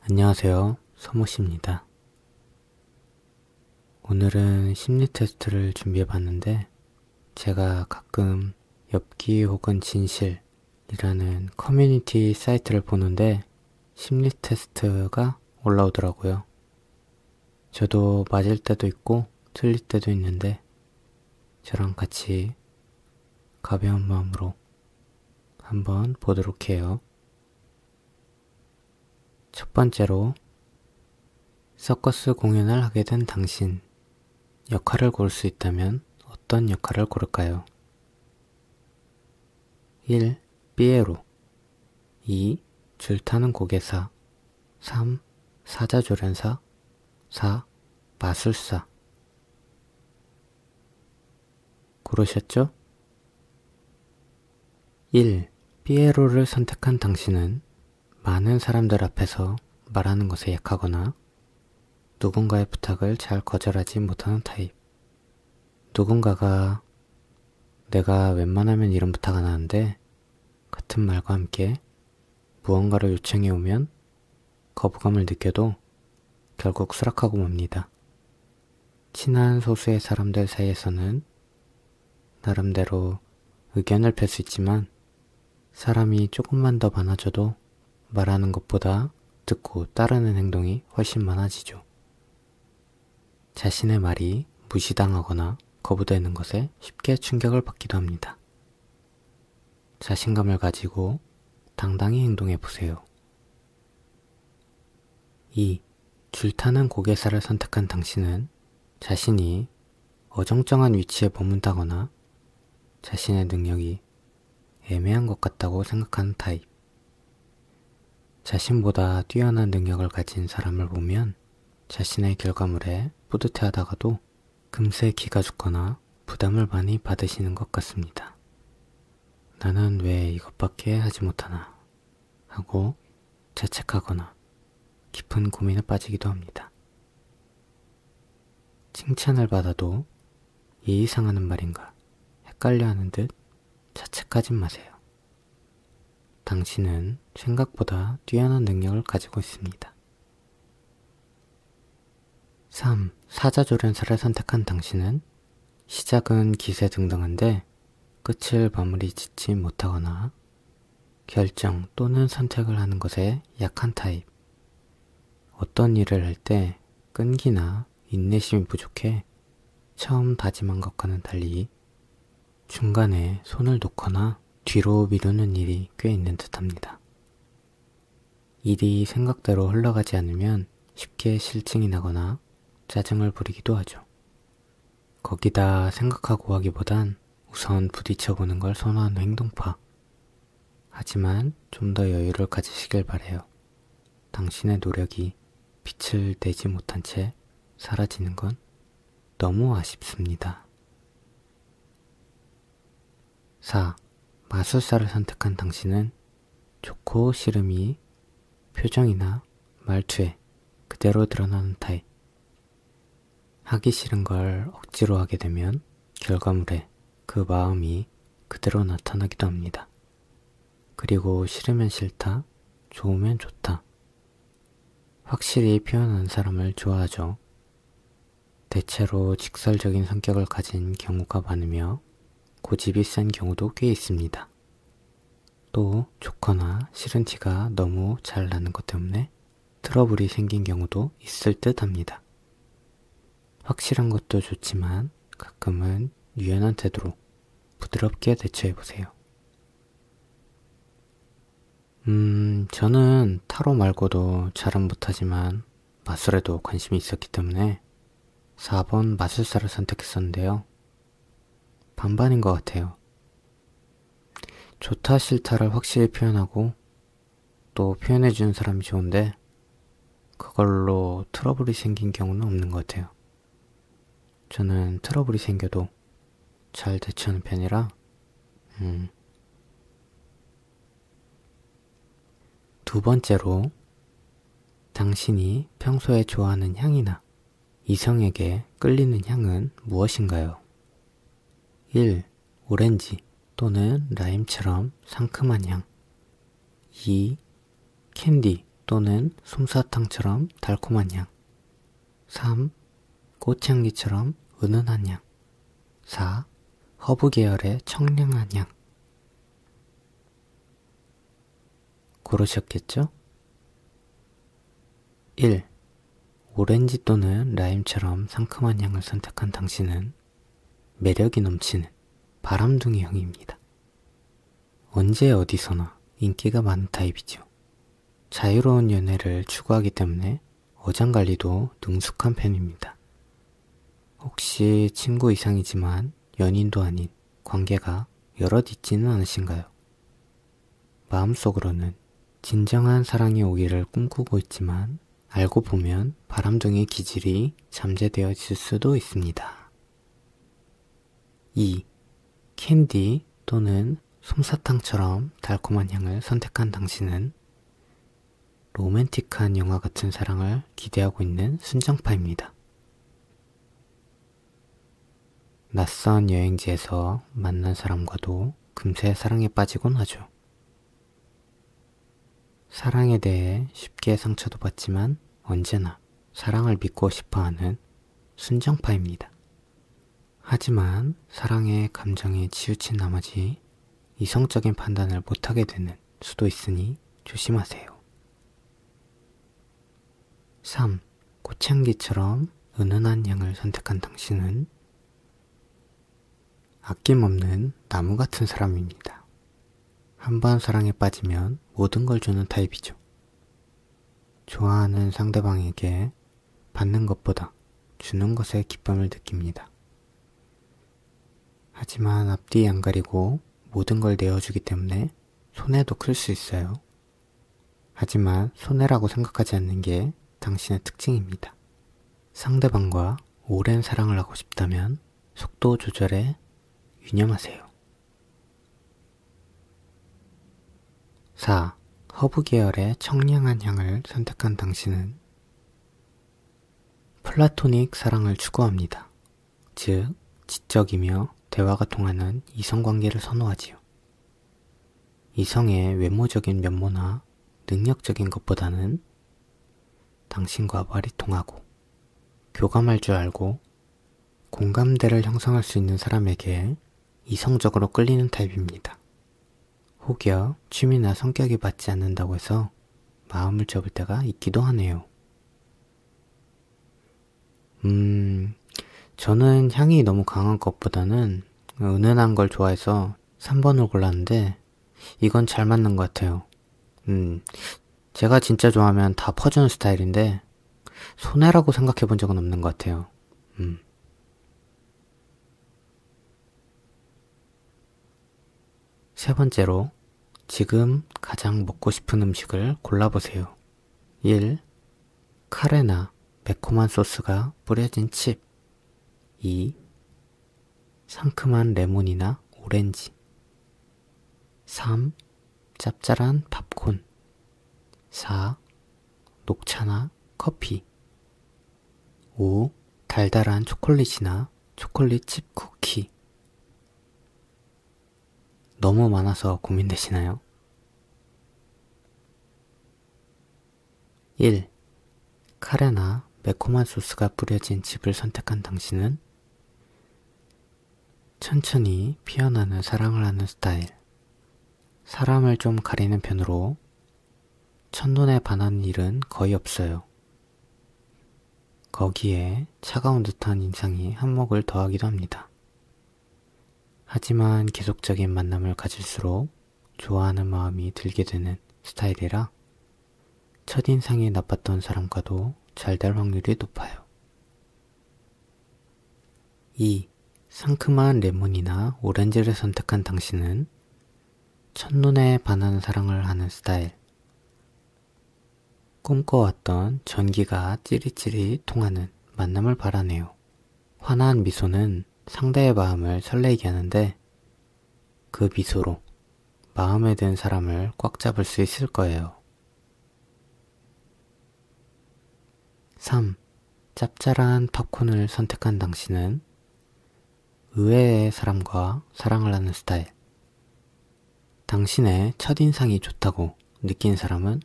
안녕하세요. 서모씨입니다. 오늘은 심리 테스트를 준비해 봤는데 제가 가끔 엽기 혹은 진실이라는 커뮤니티 사이트를 보는데 심리 테스트가 올라오더라고요. 저도 맞을 때도 있고 틀릴 때도 있는데 저랑 같이 가벼운 마음으로 한번 보도록 해요. 첫 번째로 서커스 공연을 하게 된 당신, 역할을 고를 수 있다면 어떤 역할을 고를까요? 1. 삐에로 2. 줄타는 고개사 3. 사자조련사 4. 마술사 고르셨죠? 1. 삐에로를 선택한 당신은 많은 사람들 앞에서 말하는 것에 약하거나 누군가의 부탁을 잘 거절하지 못하는 타입. 누군가가 내가 웬만하면 이런 부탁 안 하는데 같은 말과 함께 무언가를 요청해 오면 거부감을 느껴도 결국 수락하고 맙니다. 친한 소수의 사람들 사이에서는 나름대로 의견을 펼 수 있지만 사람이 조금만 더 많아져도 말하는 것보다 듣고 따르는 행동이 훨씬 많아지죠. 자신의 말이 무시당하거나 거부되는 것에 쉽게 충격을 받기도 합니다. 자신감을 가지고 당당히 행동해 보세요. 2. 줄타는 고개사를 선택한 당신은 자신이 어정쩡한 위치에 머문다거나 자신의 능력이 애매한 것 같다고 생각하는 타입. 자신보다 뛰어난 능력을 가진 사람을 보면 자신의 결과물에 뿌듯해하다가도 금세 기가 죽거나 부담을 많이 받으시는 것 같습니다. 나는 왜 이것밖에 하지 못하나 하고 자책하거나 깊은 고민에 빠지기도 합니다. 칭찬을 받아도 예의 상하는 말인가 헷갈려하는 듯 자책하지 마세요. 당신은 생각보다 뛰어난 능력을 가지고 있습니다. 3. 사자조련사를 선택한 당신은 시작은 기세등등한데 끝을 마무리 짓지 못하거나 결정 또는 선택을 하는 것에 약한 타입. 어떤 일을 할 때 끈기나 인내심이 부족해 처음 다짐한 것과는 달리 중간에 손을 놓거나 뒤로 미루는 일이 꽤 있는 듯합니다. 일이 생각대로 흘러가지 않으면 쉽게 실증이 나거나 짜증을 부리기도 하죠. 거기다 생각하고 하기보단 우선 부딪혀보는 걸 선호하는 행동파. 하지만 좀 더 여유를 가지시길 바래요. 당신의 노력이 빛을 내지 못한 채 사라지는 건 너무 아쉽습니다. 4. 마술사를 선택한 당신은 좋고 싫음이 표정이나 말투에 그대로 드러나는 타입. 하기 싫은 걸 억지로 하게 되면 결과물에 그 마음이 그대로 나타나기도 합니다. 그리고 싫으면 싫다, 좋으면 좋다. 확실히 표현하는 사람을 좋아하죠. 대체로 직설적인 성격을 가진 경우가 많으며 고집이 센 경우도 꽤 있습니다. 또 좋거나 싫은 티가 너무 잘 나는 것 때문에 트러블이 생긴 경우도 있을 듯 합니다. 확실한 것도 좋지만 가끔은 유연한 태도로 부드럽게 대처해보세요. 저는 타로 말고도 잘은 못하지만 마술에도 관심이 있었기 때문에 4번 마술사를 선택했었는데요. 반반인 것 같아요. 좋다 싫다를 확실히 표현하고 또 표현해주는 사람이 좋은데 그걸로 트러블이 생긴 경우는 없는 것 같아요. 저는 트러블이 생겨도 잘 대처하는 편이라 두 번째로 당신이 평소에 좋아하는 향이나 이성에게 끌리는 향은 무엇인가요? 1. 오렌지 또는 라임처럼 상큼한 향. 2. 캔디 또는 솜사탕처럼 달콤한 향. 3. 꽃향기처럼 은은한 향. 4. 허브 계열의 청량한 향. 고르셨겠죠? 1. 오렌지 또는 라임처럼 상큼한 향을 선택한 당신은 매력이 넘치는 바람둥이형입니다. 언제 어디서나 인기가 많은 타입이죠. 자유로운 연애를 추구하기 때문에 어장관리도 능숙한 편입니다. 혹시 친구 이상이지만 연인도 아닌 관계가 여럿 있지는 않으신가요? 마음속으로는 진정한 사랑이 오기를 꿈꾸고 있지만 알고 보면 바람둥이 기질이 잠재되어 있을 수도 있습니다. 2. 캔디 또는 솜사탕처럼 달콤한 향을 선택한 당신은 로맨틱한 영화 같은 사랑을 기대하고 있는 순정파입니다. 낯선 여행지에서 만난 사람과도 금세 사랑에 빠지곤 하죠. 사랑에 대해 쉽게 상처도 받지만 언제나 사랑을 믿고 싶어하는 순정파입니다. 하지만 사랑의 감정에 치우친 나머지 이성적인 판단을 못하게 되는 수도 있으니 조심하세요. 3. 꽃향기처럼 은은한 향을 선택한 당신은 아낌없는 나무 같은 사람입니다. 한번 사랑에 빠지면 모든 걸 주는 타입이죠. 좋아하는 상대방에게 받는 것보다 주는 것에 기쁨을 느낍니다. 하지만 앞뒤 안 가리고 모든 걸 내어주기 때문에 손해도 클 수 있어요. 하지만 손해라고 생각하지 않는 게 당신의 특징입니다. 상대방과 오랜 사랑을 하고 싶다면 속도 조절에 유념하세요. 4. 허브 계열의 청량한 향을 선택한 당신은 플라토닉 사랑을 추구합니다. 즉, 지적이며 대화가 통하는 이성관계를 선호하지요. 이성의 외모적인 면모나 능력적인 것보다는 당신과 말이 통하고 교감할 줄 알고 공감대를 형성할 수 있는 사람에게 이성적으로 끌리는 타입입니다. 혹여 취미나 성격이 맞지 않는다고 해서 마음을 접을 때가 있기도 하네요. 저는 향이 너무 강한 것보다는 은은한 걸 좋아해서 3번을 골랐는데 이건 잘 맞는 것 같아요. 제가 진짜 좋아하면 다 퍼주는 스타일인데 손해라고 생각해 본 적은 없는 것 같아요. 세 번째로 지금 가장 먹고 싶은 음식을 골라보세요. 1. 카레나 매콤한 소스가 뿌려진 칩. 2. 상큼한 레몬이나 오렌지. 3. 짭짤한 팝콘. 4. 녹차나 커피. 5. 달달한 초콜릿이나 초콜릿 칩 쿠키. 너무 많아서 고민되시나요? 1. 카레나 매콤한 소스가 뿌려진 칩을 선택한 당신은 천천히 피어나는 사랑을 하는 스타일. 사람을 좀 가리는 편으로 첫눈에 반하는 일은 거의 없어요. 거기에 차가운 듯한 인상이 한몫을 더하기도 합니다. 하지만 계속적인 만남을 가질수록 좋아하는 마음이 들게 되는 스타일이라 첫인상이 나빴던 사람과도 잘 될 확률이 높아요. 2. 상큼한 레몬이나 오렌지를 선택한 당신은 첫눈에 반하는 사랑을 하는 스타일. 꿈꿔왔던 전기가 찌릿찌릿 통하는 만남을 바라네요. 환한 미소는 상대의 마음을 설레게 하는데 그 미소로 마음에 든 사람을 꽉 잡을 수 있을 거예요. 3. 짭짤한 팝콘을 선택한 당신은 의외의 사람과 사랑을 하는 스타일. 당신의 첫인상이 좋다고 느낀 사람은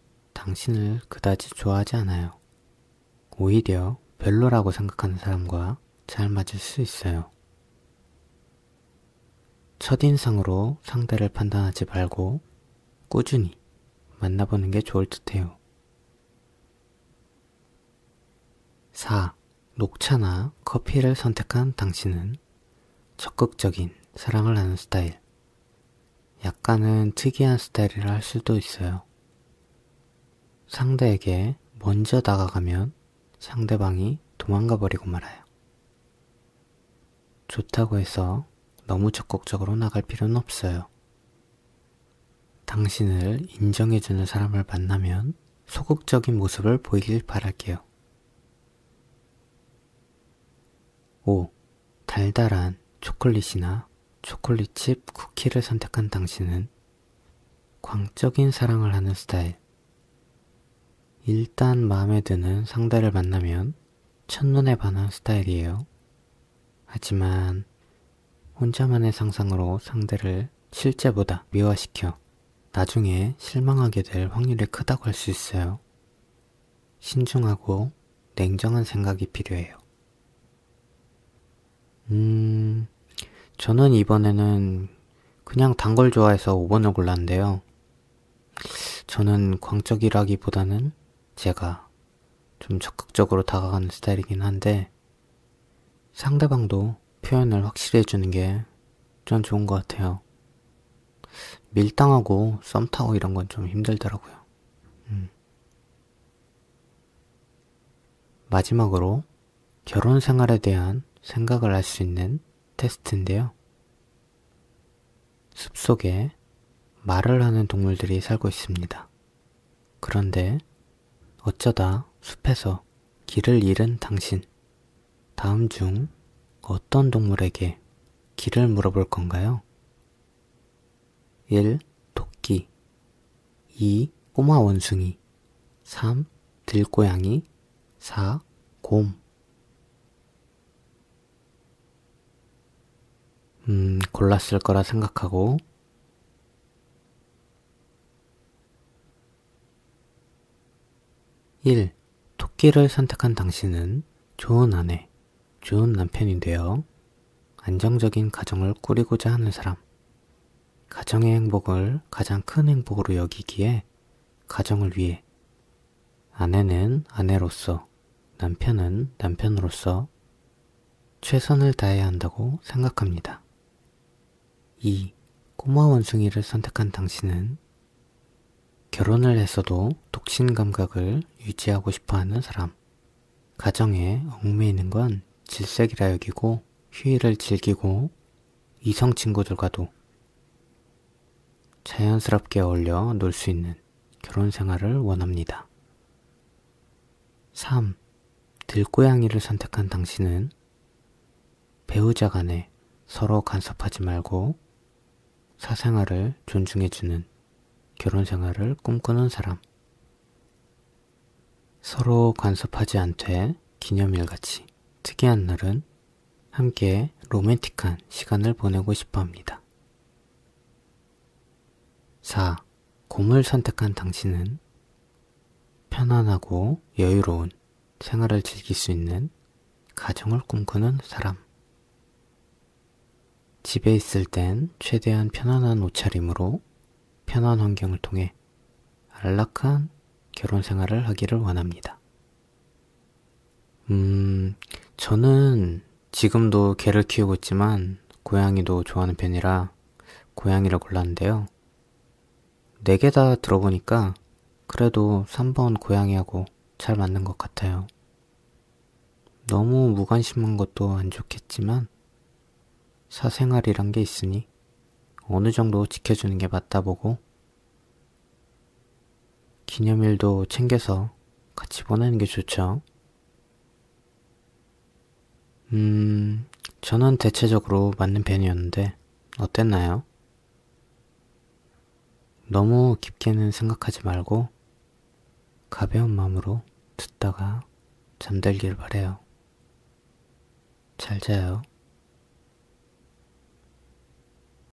당신을 그다지 좋아하지 않아요. 오히려 별로라고 생각하는 사람과 잘 맞을 수 있어요. 첫인상으로 상대를 판단하지 말고 꾸준히 만나보는 게 좋을 듯해요. 4. 녹차나 커피를 선택한 당신은 적극적인 사랑을 하는 스타일. 약간은 특이한 스타일이라 할 수도 있어요. 상대에게 먼저 다가가면 상대방이 도망가 버리고 말아요. 좋다고 해서 너무 적극적으로 나갈 필요는 없어요. 당신을 인정해주는 사람을 만나면 소극적인 모습을 보이길 바랄게요. 5. 달달한 초콜릿이나 초콜릿칩 쿠키를 선택한 당신은 광적인 사랑을 하는 스타일. 일단 마음에 드는 상대를 만나면 첫눈에 반한 스타일이에요. 하지만 혼자만의 상상으로 상대를 실제보다 미화시켜 나중에 실망하게 될 확률이 크다고 할 수 있어요. 신중하고 냉정한 생각이 필요해요. 저는 이번에는 그냥 단 걸 좋아해서 5번을 골랐는데요. 저는 광적이라기보다는 제가 좀 적극적으로 다가가는 스타일이긴 한데 상대방도 표현을 확실히 해주는 게 전 좋은 것 같아요. 밀당하고 썸 타고 이런 건 좀 힘들더라고요. 마지막으로 결혼 생활에 대한 생각을 알 수 있는 테스트인데요. 숲속에 말을 하는 동물들이 살고 있습니다. 그런데 어쩌다 숲에서 길을 잃은 당신, 다음 중 어떤 동물에게 길을 물어볼 건가요? 1. 토끼 2. 꼬마 원숭이 3. 들고양이 4. 곰 골랐을 거라 생각하고 1. 토끼를 선택한 당신은 좋은 아내, 좋은 남편인데요. 안정적인 가정을 꾸리고자 하는 사람. 가정의 행복을 가장 큰 행복으로 여기기에 가정을 위해 아내는 아내로서, 남편은 남편으로서 최선을 다해야 한다고 생각합니다. 2. 꼬마 원숭이를 선택한 당신은 결혼을 했어도 독신 감각을 유지하고 싶어하는 사람. 가정에 얽매이는 건 질색이라 여기고 휴일을 즐기고 이성 친구들과도 자연스럽게 어울려 놀 수 있는 결혼 생활을 원합니다. 3. 들고양이를 선택한 당신은 배우자 간에 서로 간섭하지 말고 사생활을 존중해주는 결혼 생활을 꿈꾸는 사람. 서로 간섭하지 않되 기념일같이 특이한 날은 함께 로맨틱한 시간을 보내고 싶어 합니다. 4. 곰을 선택한 당신은 편안하고 여유로운 생활을 즐길 수 있는 가정을 꿈꾸는 사람. 집에 있을 땐 최대한 편안한 옷차림으로 편한 환경을 통해 안락한 결혼 생활을 하기를 원합니다. 저는 지금도 개를 키우고 있지만 고양이도 좋아하는 편이라 고양이를 골랐는데요. 4개 다 들어보니까 그래도 3번 고양이하고 잘 맞는 것 같아요. 너무 무관심한 것도 안 좋겠지만 사생활이란 게 있으니 어느 정도 지켜주는 게 맞다 보고 기념일도 챙겨서 같이 보내는 게 좋죠. 저는 대체적으로 맞는 편이었는데 어땠나요? 너무 깊게는 생각하지 말고 가벼운 마음으로 듣다가 잠들길 바래요. 잘 자요.